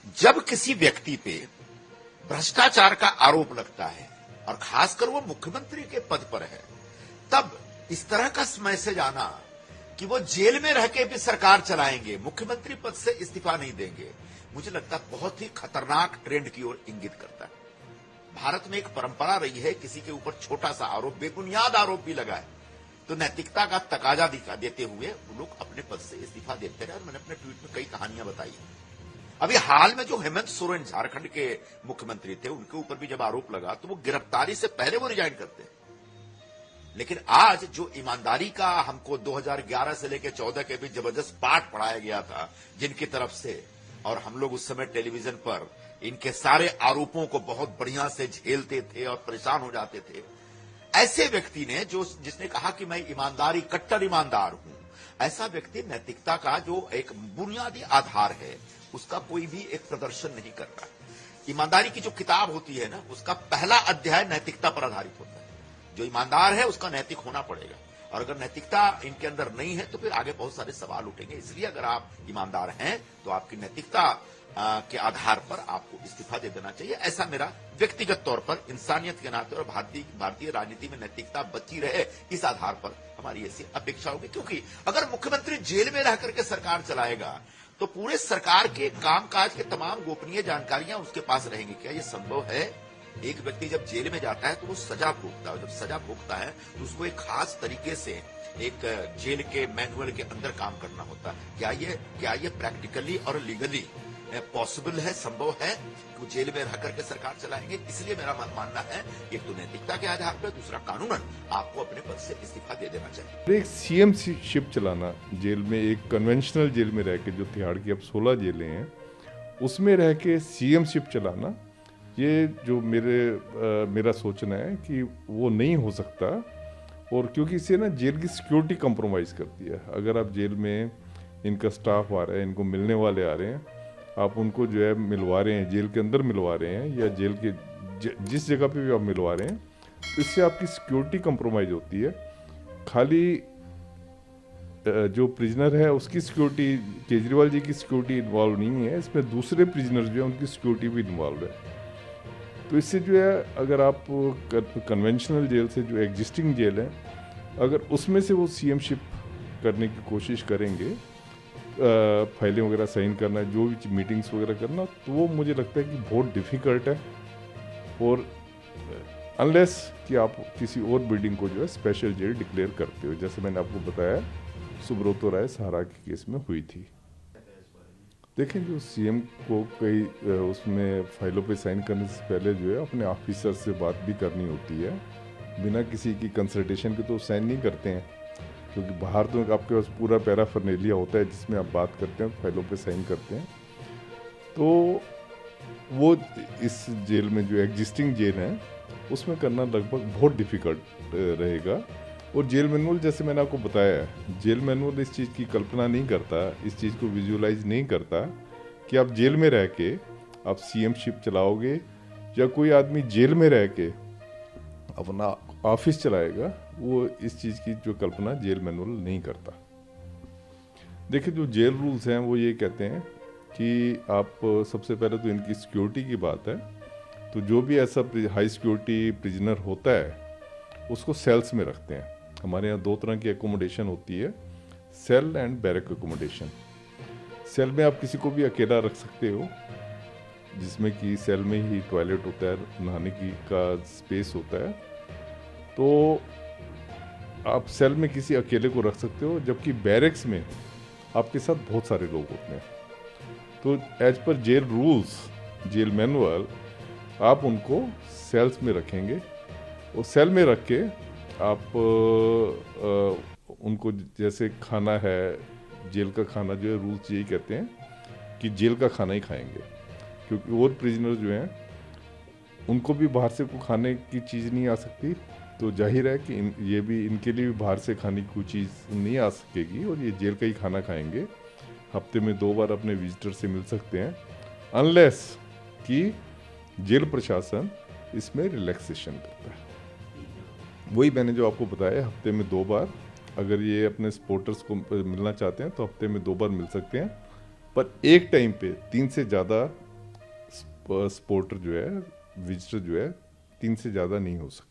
जब किसी व्यक्ति पे भ्रष्टाचार का आरोप लगता है और खासकर वो मुख्यमंत्री के पद पर है, तब इस तरह का मैसेज आना कि वो जेल में रह के भी सरकार चलाएंगे, मुख्यमंत्री पद से इस्तीफा नहीं देंगे, मुझे लगता है बहुत ही खतरनाक ट्रेंड की ओर इंगित करता है। भारत में एक परंपरा रही है, किसी के ऊपर छोटा सा आरोप, बेबुनियाद आरोप भी लगा है तो नैतिकता का तकाजा दिखा देते हुए वो लोग अपने पद से इस्तीफा देते रहे। और मैंने अपने ट्वीट में कई कहानियां बताई। अभी हाल में जो हेमंत सोरेन झारखंड के मुख्यमंत्री थे, उनके ऊपर भी जब आरोप लगा तो वो गिरफ्तारी से पहले वो रिजाइन करते हैं। लेकिन आज जो ईमानदारी का हमको 2011 से लेकर 14 के बीच जबरदस्त पाठ पढ़ाया गया था जिनकी तरफ से, और हम लोग उस समय टेलीविजन पर इनके सारे आरोपों को बहुत बढ़िया से झेलते थे और परेशान हो जाते थे, ऐसे व्यक्ति ने जिसने कहा कि मैं ईमानदारी, कट्टर ईमानदार हूं, ऐसा व्यक्ति नैतिकता का जो एक बुनियादी आधार है उसका कोई भी एक प्रदर्शन नहीं कर रहा है। ईमानदारी की जो किताब होती है ना, उसका पहला अध्याय नैतिकता पर आधारित होता है। जो ईमानदार है उसका नैतिक होना पड़ेगा, और अगर नैतिकता इनके अंदर नहीं है तो फिर आगे बहुत सारे सवाल उठेंगे। इसलिए अगर आप ईमानदार हैं तो आपकी नैतिकता के आधार पर आपको इस्तीफा दे देना चाहिए। ऐसा मेरा व्यक्तिगत तौर पर, इंसानियत के नाते और भारतीय राजनीति में नैतिकता बची रहे, इस आधार पर हमारी ऐसी अपेक्षा होगी। क्योंकि अगर मुख्यमंत्री जेल में रह करके सरकार चलाएगा तो पूरे सरकार के कामकाज के तमाम गोपनीय जानकारियां उसके पास रहेंगी। क्या यह संभव है? एक व्यक्ति जब जेल में जाता है तो वो सजा भोगता है, जब सजा भोगता है तो उसको एक खास तरीके से एक जेल के मैनुअल के अंदर काम करना होता है। क्या ये प्रैक्टिकली और लीगली पॉसिबल है, संभव है कि वो जेल में रह करके सरकार चलाएंगे? इसलिए मेरा मानना है, एक तो नैतिकता के आधार पर, दूसरा कानूनन आपको अपने पद से इस्तीफा दे देना चाहिए। एक सीएम शिप चलाना जेल में, एक कन्वेंशनल जेल में रह के, जो तिहाड़ की अब 16 जेलें हैं उसमें रह के सीएम शिप चलाना, ये जो मेरा सोचना है कि वो नहीं हो सकता। और क्योंकि इससे ना जेल की सिक्योरिटी कंप्रोमाइज़ करती है। अगर आप जेल में, इनका स्टाफ आ रहा है, इनको मिलने वाले आ रहे हैं, आप उनको जो है मिलवा रहे हैं, जेल के अंदर मिलवा रहे हैं या जेल के जिस जगह पे भी आप मिलवा रहे हैं, तो इससे आपकी सिक्योरिटी कंप्रोमाइज़ होती है। खाली जो प्रिजनर है उसकी सिक्योरिटी, केजरीवाल जी की सिक्योरिटी इन्वॉल्व नहीं है, इसमें दूसरे प्रिजनर्स जो हैं उनकी सिक्योरिटी भी इन्वॉल्व है। तो इससे जो है, अगर आप कन्वेंशनल जेल से, जो एग्जिस्टिंग जेल है, अगर उसमें से वो सीएम शिप करने की कोशिश करेंगे, फाइलें वगैरह साइन करना, जो भी मीटिंग्स वगैरह करना, तो वो मुझे लगता है कि बहुत डिफ़िकल्ट है। और अनलेस कि आप किसी और बिल्डिंग को जो है स्पेशल जेल डिक्लेयर करते हो, जैसे मैंने आपको बताया सुब्रतो राय सहारा के केस में हुई थी। देखें, जो सीएम को कई उसमें फाइलों पे साइन करने से पहले जो है अपने ऑफिसर से बात भी करनी होती है। बिना किसी की कंसल्टेशन के तो साइन नहीं करते हैं, क्योंकि बाहर तो आपके पास पूरा पैराफर्नेलिया होता है जिसमें आप बात करते हैं, फाइलों पे साइन करते हैं। तो वो इस जेल में, जो एग्जिस्टिंग जेल है, उसमें करना लगभग बहुत डिफ़िकल्ट रहेगा। और जेल मैनुअल, जैसे मैंने आपको बताया है, जेल मैनुअल इस चीज़ की कल्पना नहीं करता, इस चीज़ को विजुअलाइज नहीं करता कि आप जेल में रह के आप सीएम शिप चलाओगे, या कोई आदमी जेल में रह के अपना ऑफिस चलाएगा। वो इस चीज़ की जो कल्पना जेल मैनुअल नहीं करता। देखिए, जो जेल रूल्स हैं वो ये कहते हैं कि आप, सबसे पहले तो इनकी सिक्योरिटी की बात है, तो जो भी ऐसा हाई सिक्योरिटी प्रिजनर होता है उसको सेल्स में रखते हैं। हमारे यहाँ 2 तरह की एकोमोडेशन होती है, cell and barrack accommodation. Cell में आप किसी को भी अकेला रख सकते हो, जिसमें कि सेल में ही टॉयलेट होता है, नहाने की का स्पेस होता है, तो आप सेल में किसी अकेले को रख सकते हो। जबकि बैरक्स में आपके साथ बहुत सारे लोग होते हैं, तो as per jail rules, jail manual, आप उनको सेल्स में रखेंगे। और सेल में रख के आप उनको, जैसे खाना है, जेल का खाना जो है, रूल्स यही कहते हैं कि जेल का खाना ही खाएंगे, क्योंकि और प्रिजनर जो हैं उनको भी बाहर से कोई खाने की चीज़ नहीं आ सकती। तो जाहिर है कि ये भी, इनके लिए भी बाहर से खाने की कोई चीज़ नहीं आ सकेगी, और ये जेल का ही खाना खाएंगे। हफ्ते में 2 बार अपने विजिटर से मिल सकते हैं, अनलेस कि जेल प्रशासन इसमें रिलैक्सेशन करता है। वही मैंने जो आपको बताया, हफ्ते में 2 बार अगर ये अपने सपोर्टर्स को मिलना चाहते हैं तो हफ्ते में 2 बार मिल सकते हैं, पर एक टाइम पे 3 से ज़्यादा सपोर्टर जो है, विजिटर जो है 3 से ज़्यादा नहीं हो सकता।